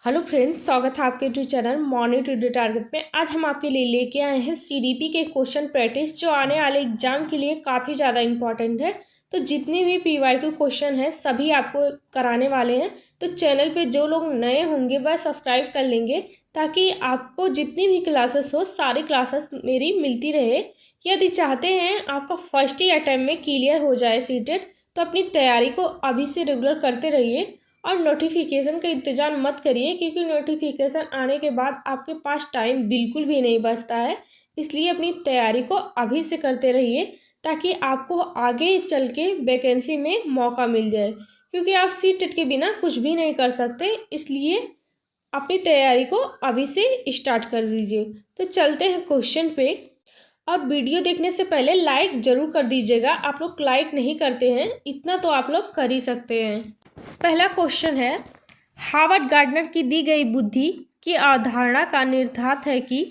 Hello friends, स्वागत है आपके YouTube channel morning today target में। आज हम आपके लिए लेके आए हैं सीडीपी के क्वेश्चन प्रैक्टिस, जो आने वाले एग्जाम के लिए काफ़ी ज़्यादा इंपॉर्टेंट है। तो जितने भी पीवाईक्यू क्वेश्चन हैं सभी आपको कराने वाले हैं। तो चैनल पे जो लोग नए होंगे वह सब्सक्राइब कर लेंगे, ताकि आपको जितनी भी क्लासेस हो सारी क्लासेस मेरी मिलती रहे। यदि चाहते हैं आपका फर्स्ट ही अटैम्प्ट में क्लियर हो जाए सीटेट, तो अपनी तैयारी को अभी से रेगुलर करते रहिए और नोटिफिकेशन का इंतज़ार मत करिए, क्योंकि नोटिफिकेशन आने के बाद आपके पास टाइम बिल्कुल भी नहीं बचता है। इसलिए अपनी तैयारी को अभी से करते रहिए, ताकि आपको आगे चल के वैकेंसी में मौका मिल जाए, क्योंकि आप सीटेट के बिना कुछ भी नहीं कर सकते। इसलिए अपनी तैयारी को अभी से स्टार्ट कर दीजिए। तो चलते हैं क्वेश्चन पे। और वीडियो देखने से पहले लाइक ज़रूर कर दीजिएगा। आप लोग लाइक नहीं करते हैं, इतना तो आप लोग कर ही सकते हैं। पहला क्वेश्चन है, हावर्ड गार्डनर की दी गई बुद्धि की अवधारणा का निहितार्थ है कि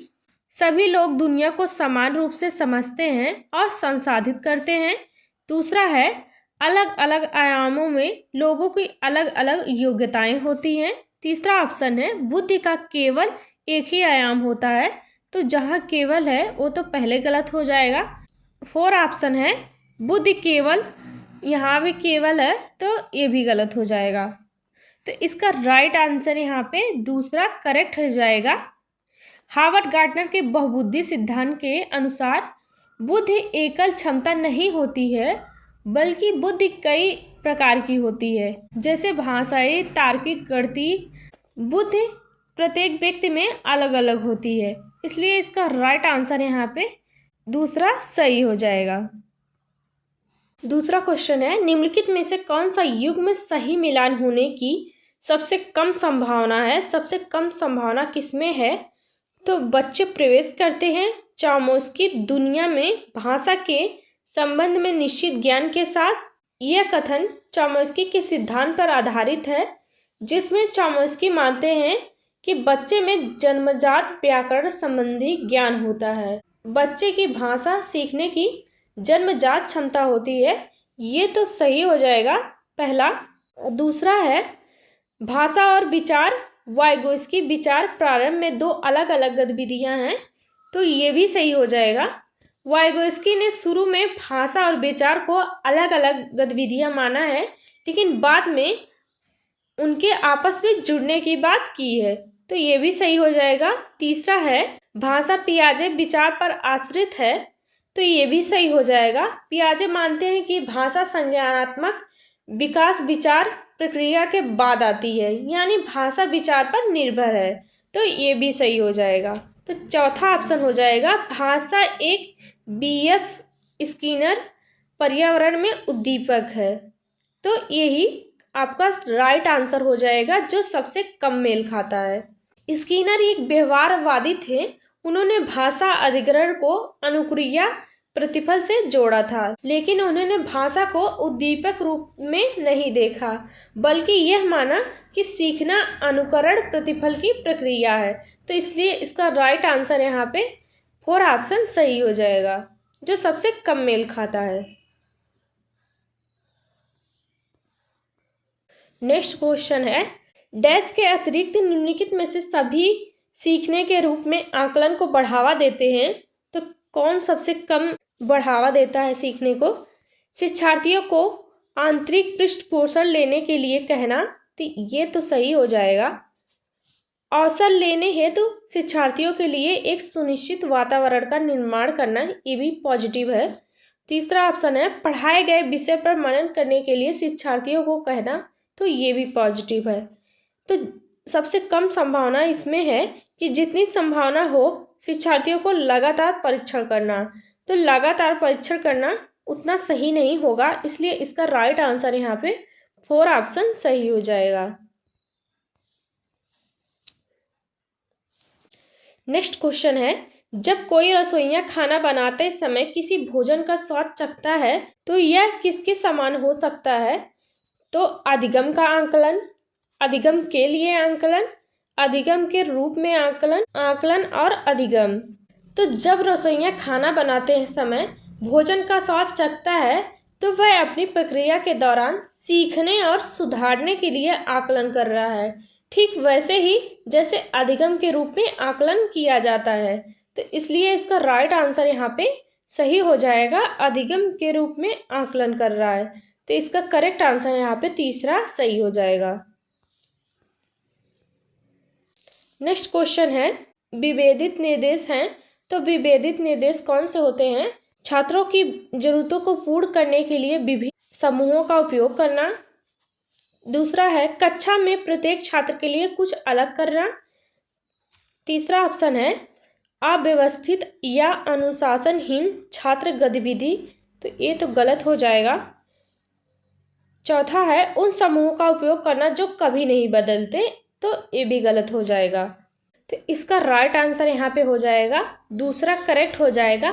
सभी लोग दुनिया को समान रूप से समझते हैं और संसाधित करते हैं। दूसरा है, अलग अलग आयामों में लोगों की अलग अलग योग्यताएं होती हैं। तीसरा ऑप्शन है, बुद्धि का केवल एक ही आयाम होता है। तो जहाँ केवल है वो तो पहले गलत हो जाएगा। फोर ऑप्शन है, बुद्धि केवल, यहाँ भी केवल है तो ये भी गलत हो जाएगा। तो इसका राइट आंसर यहाँ पे दूसरा करेक्ट हो जाएगा। हावर्ड गार्डनर के बहुबुद्धि सिद्धांत के अनुसार बुद्धि एकल क्षमता नहीं होती है, बल्कि बुद्धि कई प्रकार की होती है, जैसे भाषाई, तार्किक, गणितीय। बुद्धि प्रत्येक व्यक्ति में अलग अलग होती है, इसलिए इसका राइट आंसर यहाँ पे दूसरा सही हो जाएगा। दूसरा क्वेश्चन है, निम्नलिखित में से कौन सा युग में सही मिलान होने की सबसे कम संभावना है? सबसे कम संभावना किसमें है? तो बच्चे प्रवेश करते हैं चॉम्स्की दुनिया में भाषा के संबंध में निश्चित ज्ञान के साथ। यह कथन चॉम्स्की के सिद्धांत पर आधारित है, जिसमें चॉम्स्की मानते हैं कि बच्चे में जन्मजात व्याकरण संबंधी ज्ञान होता है। बच्चे की भाषा सीखने की जन्मजात क्षमता होती है। ये तो सही हो जाएगा पहला। दूसरा है, भाषा और विचार वाइगोस्की विचार प्रारंभ में दो अलग अलग गतिविधियां हैं। तो ये भी सही हो जाएगा। वाइगोस्की ने शुरू में भाषा और विचार को अलग अलग गतिविधियां माना है, लेकिन बाद में उनके आपस में जुड़ने की बात की है। तो ये भी सही हो जाएगा। तीसरा है, भाषा पियाजे विचार पर आश्रित है। तो ये भी सही हो जाएगा। पियाजे मानते हैं कि भाषा संज्ञानात्मक विकास विचार प्रक्रिया के बाद आती है, यानी भाषा विचार पर निर्भर है। तो ये भी सही हो जाएगा। तो चौथा ऑप्शन हो जाएगा, भाषा एक बीएफ स्किनर पर्यावरण में उद्दीपक है। तो यही आपका राइट आंसर हो जाएगा, जो सबसे कम मेल खाता है। स्किनर एक व्यवहारवादी थे। उन्होंने भाषा अधिग्रहण को अनुक्रिया प्रतिफल से जोड़ा था, लेकिन उन्होंने भाषा को उद्दीपक रूप में नहीं देखा, बल्कि यह माना कि सीखना अनुकरण प्रतिफल की प्रक्रिया है। तो इसलिए इसका राइट आंसर यहाँ पे फोर ऑप्शन सही हो जाएगा, जो सबसे कम मेल खाता है। नेक्स्ट क्वेश्चन है, डैश के अतिरिक्त निम्नलिखित में से सभी सीखने के रूप में आकलन को बढ़ावा देते हैं। तो कौन सबसे कम बढ़ावा देता है सीखने को? शिक्षार्थियों को आंतरिक पृष्ठपोषण लेने के लिए कहना। तो ये तो सही हो जाएगा। अवसर लेने हेतु शिक्षार्थियों के लिए एक सुनिश्चित वातावरण का निर्माण करना, ये भी पॉजिटिव है। तीसरा ऑप्शन है, पढ़ाए गए विषय पर मनन करने के लिए शिक्षार्थियों को कहना। तो ये भी पॉजिटिव है। तो सबसे कम संभावना इसमें है कि जितनी संभावना हो शिक्षार्थियों को लगातार परीक्षण करना। तो लगातार परीक्षण करना उतना सही नहीं होगा, इसलिए इसका राइट आंसर यहाँ पे फोर ऑप्शन सही हो जाएगा। नेक्स्ट क्वेश्चन है, जब कोई रसोइया खाना बनाते समय किसी भोजन का स्वाद चखता है तो यह किसके समान हो सकता है? तो अधिगम का आंकलन, अधिगम के लिए आंकलन, अधिगम के रूप में आंकलन, आंकलन और अधिगम। तो जब रसोइया खाना बनाते समय भोजन का स्वाद चखता है तो वह अपनी प्रक्रिया के दौरान सीखने और सुधारने के लिए आकलन कर रहा है। ठीक वैसे ही जैसे अधिगम के रूप में आकलन किया जाता है। तो इसलिए इसका राइट आंसर यहाँ पे सही हो जाएगा, अधिगम के रूप में आकलन कर रहा है। तो इसका करेक्ट आंसर यहाँ पे तीसरा सही हो जाएगा। नेक्स्ट क्वेश्चन है, विभेदित निर्देश हैं, तो विभेदित निर्देश कौन से होते हैं? छात्रों की जरूरतों को पूर्ण करने के लिए विभिन्न समूहों का उपयोग करना। दूसरा है कक्षा में प्रत्येक छात्र के लिए कुछ अलग करना। तीसरा ऑप्शन है अव्यवस्थित या अनुशासनहीन छात्र गतिविधि, तो ये तो गलत हो जाएगा। चौथा है उन समूहों का उपयोग करना जो कभी नहीं बदलते, तो ये भी गलत हो जाएगा। तो इसका राइट आंसर यहाँ पे हो जाएगा दूसरा करेक्ट हो जाएगा,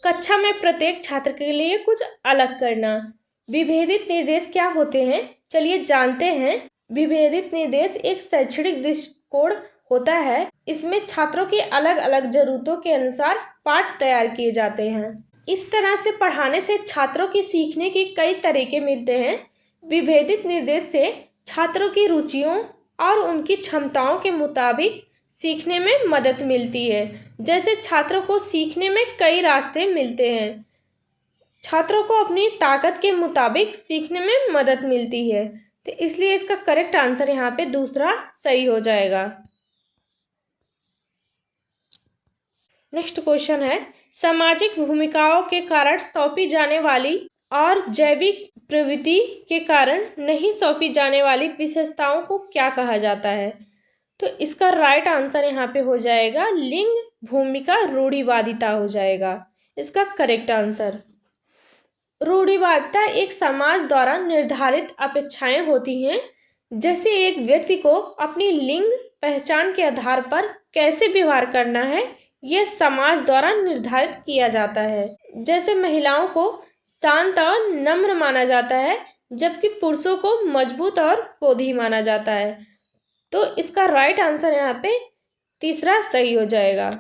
कक्षा में प्रत्येक छात्र के लिए कुछ अलग करना। विभेदित निर्देश क्या होते हैं, चलिए जानते हैं। विभेदित निर्देश एक शैक्षणिक दृष्टिकोण होता है। इसमें छात्रों की अलग अलग जरूरतों के अनुसार पाठ तैयार किए जाते हैं। इस तरह से पढ़ाने से छात्रों की सीखने के कई तरीके मिलते हैं। विभेदित निर्देश से छात्रों की रुचियों और उनकी क्षमताओं के मुताबिक सीखने में मदद मिलती है। जैसे छात्रों को सीखने में कई रास्ते मिलते हैं, छात्रों को अपनी ताकत के मुताबिक सीखने में मदद मिलती है। तो इसलिए इसका करेक्ट आंसर यहाँ पे दूसरा सही हो जाएगा। नेक्स्ट क्वेश्चन है, सामाजिक भूमिकाओं के कारण सौंपी जाने वाली और जैविक प्रवृत्ति के कारण नहीं सौंपी जाने वाली विशेषताओं को क्या कहा जाता है? तो इसका राइट आंसर यहाँ पे हो जाएगा लिंग भूमिका रूढ़िवादिता हो जाएगा इसका करेक्ट आंसर। रूढ़िवादिता एक समाज द्वारा निर्धारित अपेक्षाएं होती हैं, जैसे एक व्यक्ति को अपनी लिंग पहचान के आधार पर कैसे व्यवहार करना है, यह समाज द्वारा निर्धारित किया जाता है। जैसे महिलाओं को शांत और नम्र माना जाता है, जबकि पुरुषों को मजबूत और क्रोधी माना जाता है। तो इसका राइट आंसर यहाँ पे तीसरा सही हो जाएगा।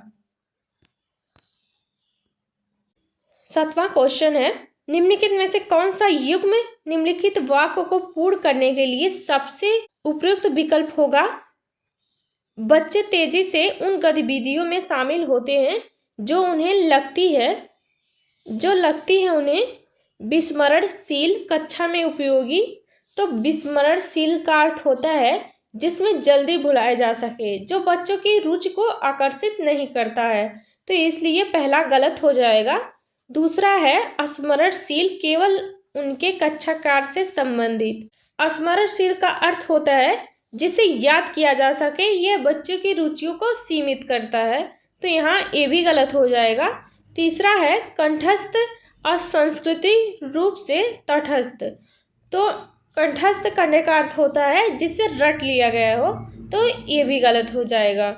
7वां क्वेश्चन है, निम्नलिखित में से कौन सा युग्म निम्नलिखित वाक्य को पूर्ण करने के लिए सबसे उपयुक्त विकल्प होगा? बच्चे तेजी से उन गतिविधियों में शामिल होते हैं जो लगती है उन्हें विस्मरणशील कक्षा में उपयोगी। तो विस्मरणशील का अर्थ होता है जिसमें जल्दी भुलाया जा सके, जो बच्चों की रुचि को आकर्षित नहीं करता है। तो इसलिए पहला गलत हो जाएगा। दूसरा है स्मरणशील, केवल उनके कक्षा कार्य से संबंधित। स्मरणशील का अर्थ होता है जिसे याद किया जा सके, यह बच्चों की रुचियों को सीमित करता है। तो यहाँ ये भी गलत हो जाएगा। तीसरा है कंठस्थ और संस्कृति रूप से तटस्थ। तो कंठस्थ करने का अर्थ होता है जिसे रट लिया गया हो, तो ये भी गलत हो जाएगा।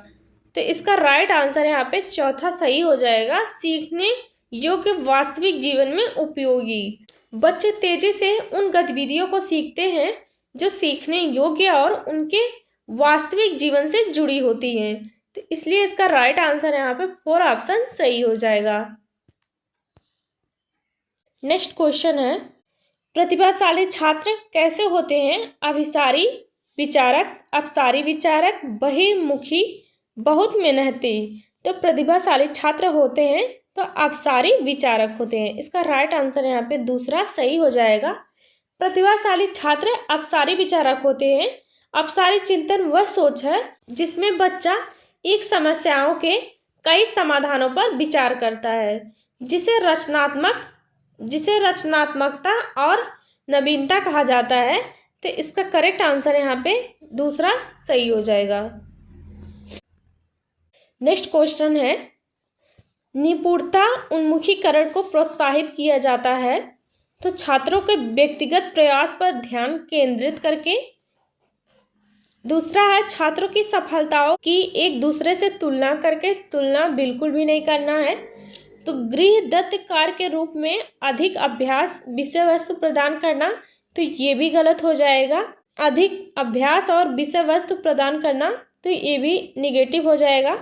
तो इसका राइट आंसर यहाँ पे चौथा सही हो जाएगा, सीखने योग्य वास्तविक जीवन में उपयोगी। बच्चे तेजी से उन गतिविधियों को सीखते हैं जो सीखने योग्य और उनके वास्तविक जीवन से जुड़ी होती हैं। तो इसलिए इसका राइट आंसर यहाँ पे 4 ऑप्शन सही हो जाएगा। नेक्स्ट क्वेश्चन है, प्रतिभाशाली छात्र कैसे होते हैं? अभिसारी विचारक, अपसारी विचारक, बहिर्मुखी, बहुत मेहनती। तो प्रतिभाशाली छात्र होते हैं तो अपसारी विचारक होते हैं। इसका राइट आंसर यहाँ पे दूसरा सही हो जाएगा। प्रतिभाशाली छात्र अपसारी विचारक होते हैं। अपसारी चिंतन वह सोच है जिसमें बच्चा एक समस्याओं के कई समाधानों पर विचार करता है, जिसे रचनात्मकता और नवीनता कहा जाता है। तो इसका करेक्ट आंसर यहाँ पे दूसरा सही हो जाएगा। नेक्स्ट क्वेश्चन है, निपुणता उन्मुखीकरण को प्रोत्साहित किया जाता है तो छात्रों के व्यक्तिगत प्रयास पर ध्यान केंद्रित करके। दूसरा है छात्रों की सफलताओं की एक दूसरे से तुलना करके, तुलना बिल्कुल भी नहीं करना है। तो गृहदत्त कार्य के रूप में अधिक अभ्यास विषय वस्तु प्रदान करना, तो ये भी गलत हो जाएगा। अधिक अभ्यास और विषय वस्तु प्रदान करना, तो ये भी निगेटिव हो जाएगा।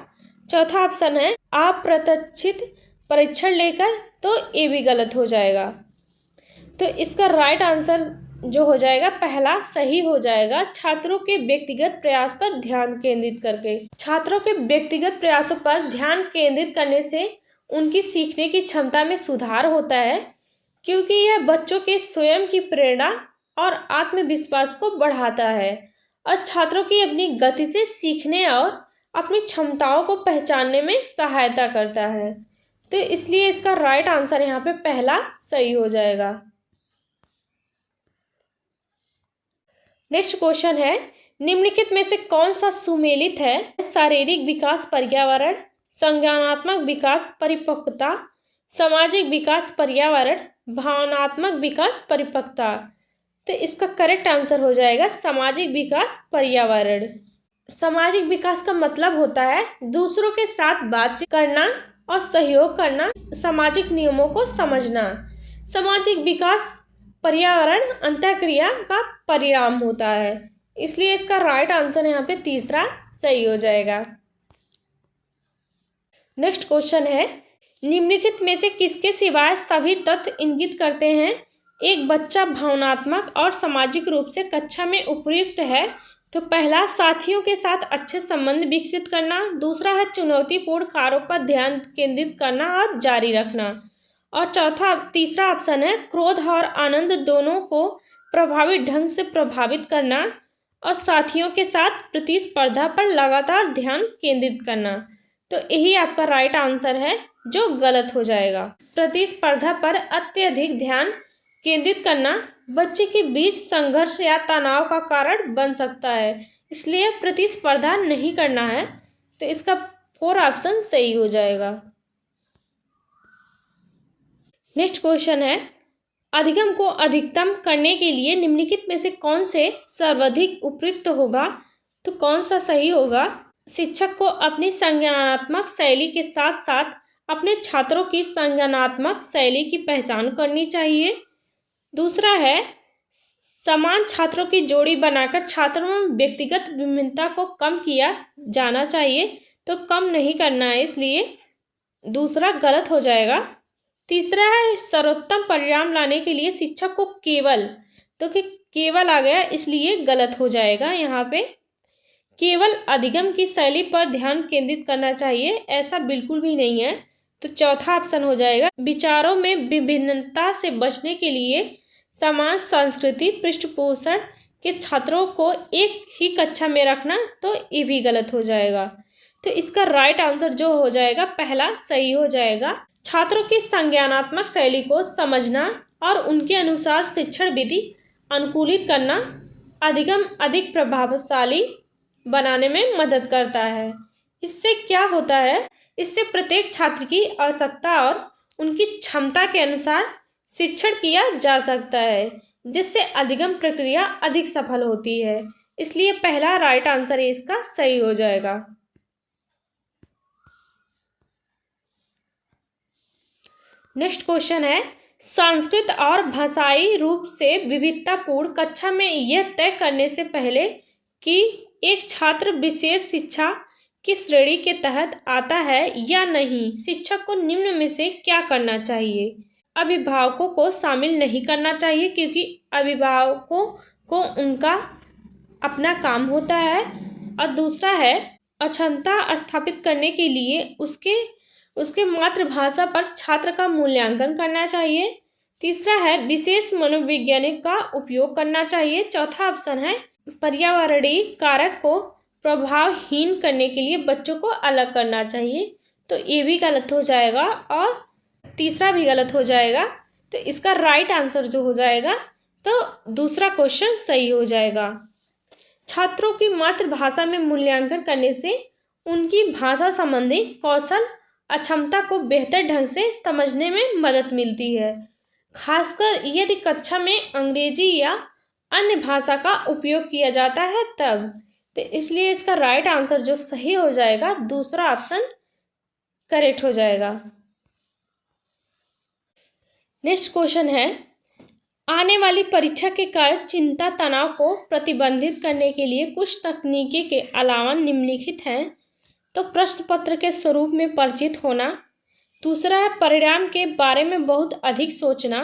चौथा ऑप्शन है अप्रत्याशित परीक्षण लेकर, तो ये भी गलत हो जाएगा। तो इसका राइट आंसर जो हो जाएगा पहला सही हो जाएगा, छात्रों के व्यक्तिगत प्रयास पर ध्यान केंद्रित करके। छात्रों के व्यक्तिगत प्रयासों पर ध्यान केंद्रित करने से उनकी सीखने की क्षमता में सुधार होता है, क्योंकि यह बच्चों के स्वयं की प्रेरणा और आत्मविश्वास को बढ़ाता है और छात्रों की अपनी गति से सीखने और अपनी क्षमताओं को पहचानने में सहायता करता है। तो इसलिए इसका राइट आंसर यहाँ पे पहला सही हो जाएगा। नेक्स्ट क्वेश्चन है, निम्नलिखित में से कौन सा सुमेलित है? शारीरिक विकास पर्यावरण, संज्ञानात्मक विकास परिपक्वता, सामाजिक विकास पर्यावरण, भावनात्मक विकास परिपक्वता। तो इसका करेक्ट आंसर हो जाएगा सामाजिक विकास पर्यावरण। सामाजिक विकास का मतलब होता है दूसरों के साथ बातचीत करना और सहयोग करना, सामाजिक नियमों को समझना। सामाजिक विकास पर्यावरण अंतःक्रिया का परिणाम होता है, इसलिए इसका राइट आंसर यहाँ पे तीसरा सही हो जाएगा। नेक्स्ट क्वेश्चन है, निम्नलिखित में से किसके सिवाय सभी तथ्य इंगित करते हैं एक बच्चा भावनात्मक और सामाजिक रूप से कक्षा में उपयुक्त है? तो पहला, साथियों के साथ अच्छे संबंध विकसित करना, दूसरा है चुनौतीपूर्ण कार्यों पर ध्यान केंद्रित करना और जारी रखना, और तीसरा ऑप्शन है क्रोध और आनंद दोनों को प्रभावी ढंग से प्रभावित करना और साथियों के साथ प्रतिस्पर्धा पर लगातार ध्यान केंद्रित करना। तो यही आपका राइट आंसर है जो गलत हो जाएगा। प्रतिस्पर्धा पर अत्यधिक ध्यान केंद्रित करना बच्चे के बीच संघर्ष या तनाव का कारण बन सकता है, इसलिए प्रतिस्पर्धा नहीं करना है। तो इसका 4 ऑप्शन सही हो जाएगा। नेक्स्ट क्वेश्चन है, अधिगम को अधिकतम करने के लिए निम्नलिखित में से कौन से सर्वाधिक उपयुक्त होगा? तो कौन सा सही होगा? शिक्षक को अपनी संज्ञानात्मक शैली के साथ साथ अपने छात्रों की संज्ञानात्मक शैली की पहचान करनी चाहिए। दूसरा है समान छात्रों की जोड़ी बनाकर छात्रों में व्यक्तिगत विभिन्नता को कम किया जाना चाहिए, तो कम नहीं करना है, इसलिए दूसरा गलत हो जाएगा। तीसरा है सर्वोत्तम परिणाम लाने के लिए शिक्षक को केवल, तो कि केवल आ गया इसलिए गलत हो जाएगा। यहाँ पे केवल अधिगम की शैली पर ध्यान केंद्रित करना चाहिए, ऐसा बिल्कुल भी नहीं है। तो चौथा ऑप्शन हो जाएगा विचारों में विभिन्नता से बचने के लिए समान संस्कृति पृष्ठपोषण के छात्रों को एक ही कक्षा में रखना, तो ये भी गलत हो जाएगा। तो इसका राइट आंसर जो हो जाएगा पहला सही हो जाएगा। छात्रों की संज्ञानात्मक शैली को समझना और उनके अनुसार शिक्षण विधि अनुकूलित करना अधिगम अधिक प्रभावशाली बनाने में मदद करता है। इससे क्या होता है, इससे प्रत्येक छात्र की आवश्यकता और उनकी क्षमता के अनुसार शिक्षण किया जा सकता है, जिससे अधिगम प्रक्रिया अधिक सफल होती है। इसलिए पहला राइट आंसर इसका सही हो जाएगा। नेक्स्ट क्वेश्चन है, संस्कृत और भाषाई रूप से विविधतापूर्ण कक्षा में यह तय करने से पहले कि एक छात्र विशेष शिक्षा की श्रेणी के तहत आता है या नहीं, शिक्षक को निम्न में से क्या करना चाहिए? अभिभावकों को शामिल नहीं करना चाहिए, क्योंकि अभिभावकों को उनका अपना काम होता है। और दूसरा है अक्षमता स्थापित करने के लिए उसके मातृभाषा पर छात्र का मूल्यांकन करना चाहिए। तीसरा है विशेष मनोवैज्ञानिक का उपयोग करना चाहिए। चौथा ऑप्शन है पर्यावरणीय कारक को प्रभावहीन करने के लिए बच्चों को अलग करना चाहिए। तो ये भी गलत हो जाएगा और तीसरा भी गलत हो जाएगा। तो इसका राइट आंसर जो हो जाएगा, तो दूसरा क्वेश्चन सही हो जाएगा। छात्रों की मातृभाषा में मूल्यांकन करने से उनकी भाषा संबंधी कौशल अक्षमता को बेहतर ढंग से समझने में मदद मिलती है, खासकर यदि कक्षा में अंग्रेजी या अन्य भाषा का उपयोग किया जाता है तब। तो इसलिए इसका राइट आंसर जो सही हो जाएगा, दूसरा ऑप्शन करेक्ट हो जाएगा। नेक्स्ट क्वेश्चन है, आने वाली परीक्षा के कारण चिंता तनाव को प्रतिबंधित करने के लिए कुछ तकनीकें के अलावा निम्नलिखित हैं। तो प्रश्न पत्र के स्वरूप में परिचित होना, दूसरा है परिणाम के बारे में बहुत अधिक सोचना,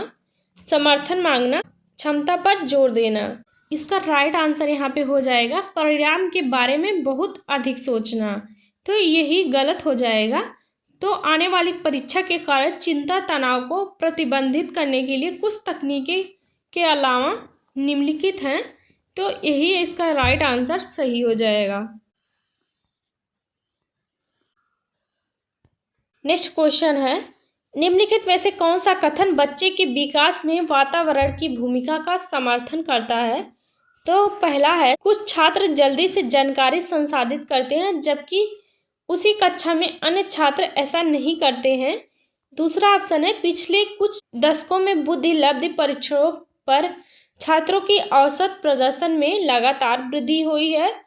समर्थन मांगना, क्षमता पर जोर देना। इसका राइट आंसर यहाँ पे हो जाएगा परिणाम के बारे में बहुत अधिक सोचना। तो यही गलत हो जाएगा। तो आने वाली परीक्षा के कारण चिंता तनाव को प्रतिबंधित करने के लिए कुछ तकनीकें के अलावा निम्नलिखित हैं। तो यही इसका राइट आंसर सही हो जाएगा। नेक्स्ट क्वेश्चन है, निम्नलिखित में से कौन सा कथन बच्चे के विकास में वातावरण की भूमिका का समर्थन करता है? तो पहला है, कुछ छात्र जल्दी से जानकारी संसाधित करते हैं जबकि उसी कक्षा में अन्य छात्र ऐसा नहीं करते हैं। दूसरा ऑप्शन है, पिछले कुछ दशकों में बुद्धि लब्धि परीक्षणों पर छात्रों की औसत प्रदर्शन में लगातार वृद्धि हुई है।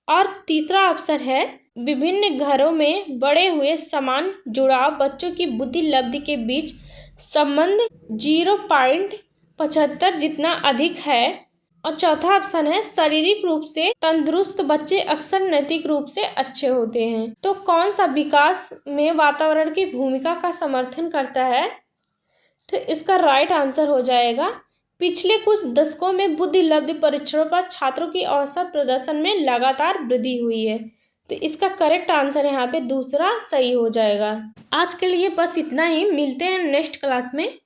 और तीसरा ऑप्शन है, विभिन्न घरों में बड़े हुए समान जुड़ाव बच्चों की बुद्धि लब्धि के बीच संबंध 0.75 जितना अधिक है। और चौथा ऑप्शन है, शारीरिक रूप से तंदुरुस्त बच्चे अक्सर नैतिक रूप से अच्छे होते हैं। तो कौन सा विकास में वातावरण की भूमिका का समर्थन करता है? तो इसका राइट आंसर हो जाएगा, पिछले कुछ दशकों में बुद्धि लब्धि परीक्षणों पर छात्रों की औसत प्रदर्शन में लगातार वृद्धि हुई है। तो इसका करेक्ट आंसर यहाँ पे दूसरा सही हो जाएगा। आज के लिए बस इतना ही, मिलते हैं नेक्स्ट क्लास में।